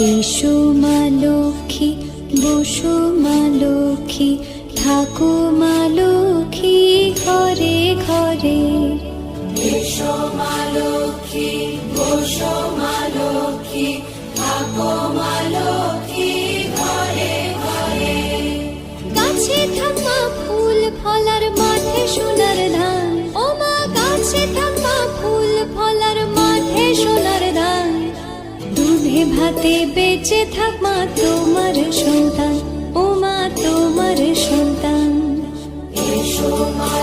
এসো মা লক্ষ্মী, বসো মা লক্ষ্মী, থাকো মা লক্ষ্মী ঘরে ঘরে। এসো মা লক্ষ্মী, বসো মা লক্ষ্মী, থাকো মা লক্ষ্মী ঘরে ঘরে। গাছে থাকা ফুল ফলার মাঠে সোনার ধান, ও মা গাছে থাকা ফুল ফলার মাঠে সোনার ধান। দুধে ভাতে বেঁচে থাক মা তোমার সন্তান, ও মা তোমার সন্তান। এসো মা